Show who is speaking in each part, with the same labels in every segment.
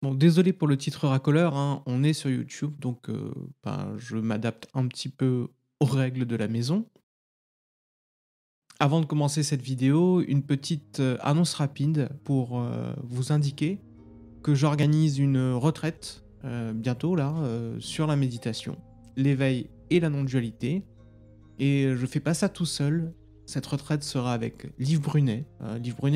Speaker 1: Bon, désolé pour le titre racoleur, hein, on est sur YouTube, donc je m'adapte un petit peu aux règles de la maison. Avant de commencer cette vidéo, une petite annonce rapide pour vous indiquer que j'organise une retraite bientôt là sur la méditation, l'éveil et la non-dualité. Et je fais pas ça tout seul. Cette retraite sera avec Liv Brunet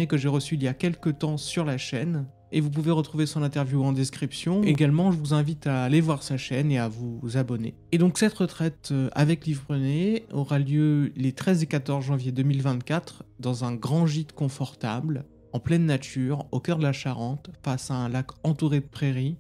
Speaker 1: que j'ai reçu il y a quelques temps sur la chaîne. Et vous pouvez retrouver son interview en description. Également, je vous invite à aller voir sa chaîne et à vous abonner. Et donc cette retraite avec Liv Brunet aura lieu les 13 et 14 janvier 2024 dans un grand gîte confortable, en pleine nature, au cœur de la Charente, face à un lac entouré de prairies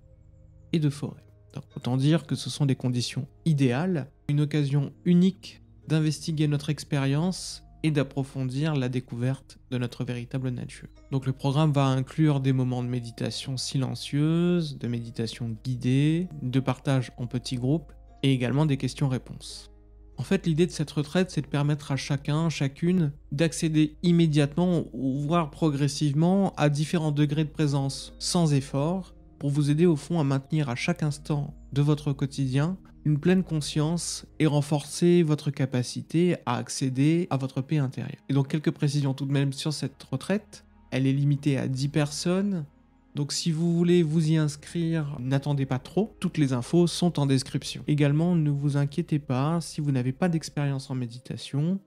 Speaker 1: et de forêts. Donc, autant dire que ce sont des conditions idéales, une occasion unique d'investiguer notre expérience et d'approfondir la découverte de notre véritable nature. Donc le programme va inclure des moments de méditation silencieuse, de méditation guidée, de partage en petits groupes et également des questions-réponses. En fait, l'idée de cette retraite, c'est de permettre à chacun, chacune, d'accéder immédiatement, ou voire progressivement, à différents degrés de présence sans effort, pour vous aider au fond à maintenir à chaque instant de votre quotidien une pleine conscience et renforcer votre capacité à accéder à votre paix intérieure. Et donc quelques précisions tout de même sur cette retraite. Elle est limitée à 10 personnes. Donc si vous voulez vous y inscrire, n'attendez pas trop, toutes les infos sont en description. Également, ne vous inquiétez pas si vous n'avez pas d'expérience en méditation,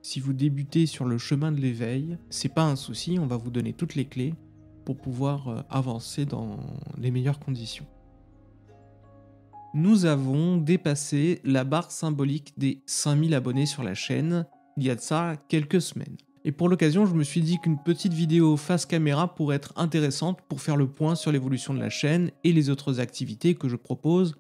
Speaker 1: si vous débutez sur le chemin de l'éveil, c'est pas un souci, on va vous donner toutes les clés pour pouvoir avancer dans les meilleures conditions. Nous avons dépassé la barre symbolique des 5000 abonnés sur la chaîne, il y a de ça quelques semaines. Et pour l'occasion, je me suis dit qu'une petite vidéo face caméra pourrait être intéressante pour faire le point sur l'évolution de la chaîne et les autres activités que je propose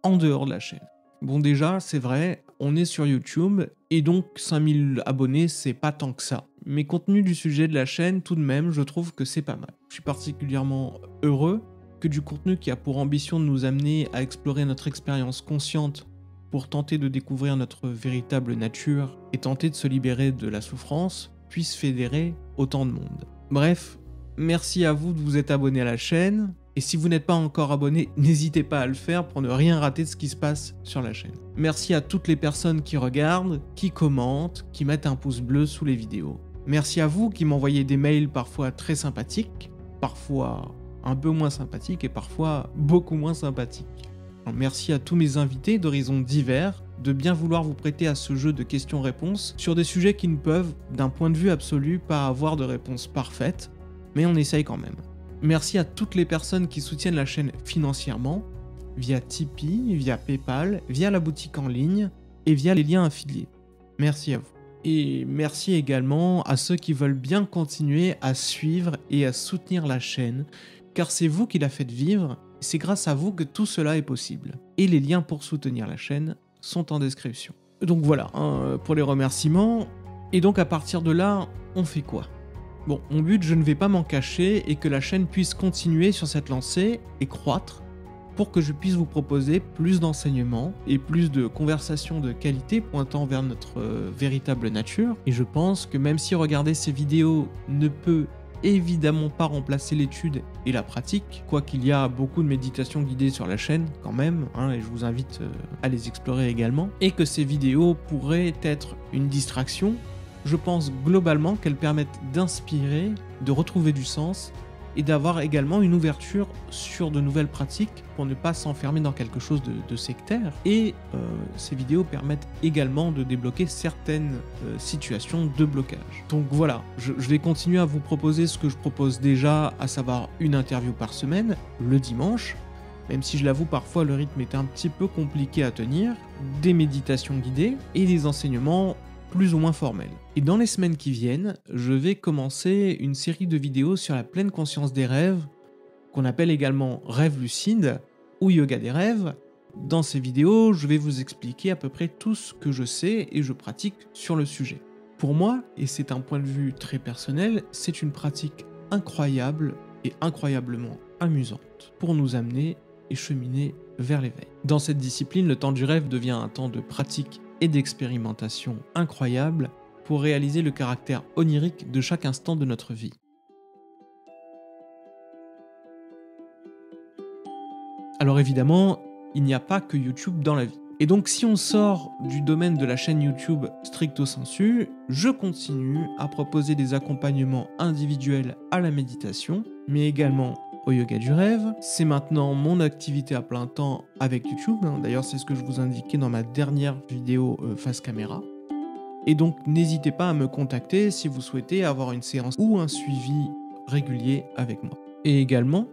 Speaker 1: en dehors de la chaîne. Bon déjà, c'est vrai, on est sur YouTube, et donc 5000 abonnés, c'est pas tant que ça. Mais compte tenu du sujet de la chaîne, tout de même, je trouve que c'est pas mal. Je suis particulièrement heureux que du contenu qui a pour ambition de nous amener à explorer notre expérience consciente pour tenter de découvrir notre véritable nature et tenter de se libérer de la souffrance puisse fédérer autant de monde. Bref, merci à vous de vous être abonné à la chaîne, et si vous n'êtes pas encore abonné, n'hésitez pas à le faire pour ne rien rater de ce qui se passe sur la chaîne. Merci à toutes les personnes qui regardent, qui commentent, qui mettent un pouce bleu sous les vidéos. Merci à vous qui m'envoyez des mails parfois très sympathiques, parfois un peu moins sympathiques et parfois beaucoup moins sympathiques. Merci à tous mes invités d'horizons divers de bien vouloir vous prêter à ce jeu de questions-réponses sur des sujets qui ne peuvent, d'un point de vue absolu, pas avoir de réponse parfaite, mais on essaye quand même. Merci à toutes les personnes qui soutiennent la chaîne financièrement, via Tipeee, via Paypal, via la boutique en ligne et via les liens affiliés. Merci à vous. Et merci également à ceux qui veulent bien continuer à suivre et à soutenir la chaîne, car c'est vous qui la faites vivre, et c'est grâce à vous que tout cela est possible. Et les liens pour soutenir la chaîne sont en description. Donc voilà, pour les remerciements. Et donc à partir de là, on fait quoi ? Bon, mon but, je ne vais pas m'en cacher, et que la chaîne puisse continuer sur cette lancée et croître, pour que je puisse vous proposer plus d'enseignements et plus de conversations de qualité pointant vers notre véritable nature. Et je pense que même si regarder ces vidéos ne peut évidemment pas remplacer l'étude et la pratique, quoiqu'il y a beaucoup de méditations guidées sur la chaîne quand même, et je vous invite à les explorer également, et que ces vidéos pourraient être une distraction, je pense globalement qu'elles permettent d'inspirer, de retrouver du sens, et d'avoir également une ouverture sur de nouvelles pratiques pour ne pas s'enfermer dans quelque chose de sectaire. Et ces vidéos permettent également de débloquer certaines situations de blocage. Donc voilà, je vais continuer à vous proposer ce que je propose déjà, à savoir une interview par semaine, le dimanche, même si je l'avoue parfois le rythme est un petit peu compliqué à tenir, des méditations guidées et des enseignements plus ou moins formel. Et dans les semaines qui viennent, je vais commencer une série de vidéos sur la pleine conscience des rêves, qu'on appelle également rêve lucide ou yoga des rêves. Dans ces vidéos, je vais vous expliquer à peu près tout ce que je sais et je pratique sur le sujet. Pour moi, et c'est un point de vue très personnel, c'est une pratique incroyable et incroyablement amusante pour nous amener et cheminer vers l'éveil. Dans cette discipline, le temps du rêve devient un temps de pratique et d'expérimentation incroyable pour réaliser le caractère onirique de chaque instant de notre vie. Alors évidemment, il n'y a pas que YouTube dans la vie. Et donc si on sort du domaine de la chaîne YouTube stricto sensu, je continue à proposer des accompagnements individuels à la méditation, mais également au yoga du rêve. C'est maintenant mon activité à plein temps avec YouTube, d'ailleurs c'est ce que je vous indiquais dans ma dernière vidéo face caméra. Et donc n'hésitez pas à me contacter si vous souhaitez avoir une séance ou un suivi régulier avec moi. Et également,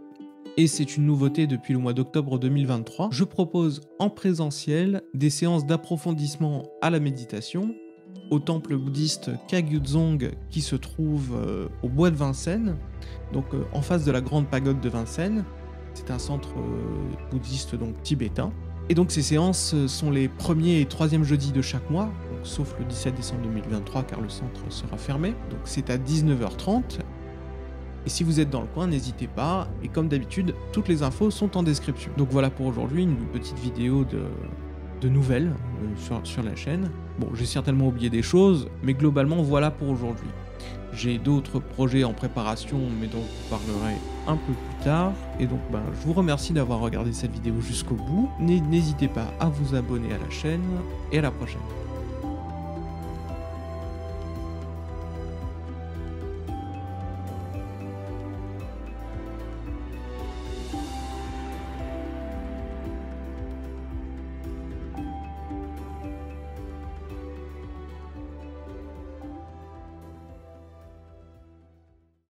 Speaker 1: et c'est une nouveauté depuis le mois d'octobre 2023, je propose en présentiel des séances d'approfondissement à la méditation au temple bouddhiste Kagyudzong qui se trouve au bois de Vincennes, donc en face de la grande pagode de Vincennes. C'est un centre bouddhiste donc tibétain. Et donc ces séances sont les premiers et troisièmes jeudis de chaque mois, donc sauf le 17 décembre 2023 car le centre sera fermé. Donc c'est à 19h30. Et si vous êtes dans le coin, n'hésitez pas. Et comme d'habitude, toutes les infos sont en description. Donc voilà pour aujourd'hui, une petite vidéo de nouvelles sur la chaîne. Bon, j'ai certainement oublié des choses, mais globalement, voilà pour aujourd'hui. J'ai d'autres projets en préparation, mais dont je vous parlerai un peu plus tard. Et donc, je vous remercie d'avoir regardé cette vidéo jusqu'au bout. N'hésitez pas à vous abonner à la chaîne, et à la prochaine.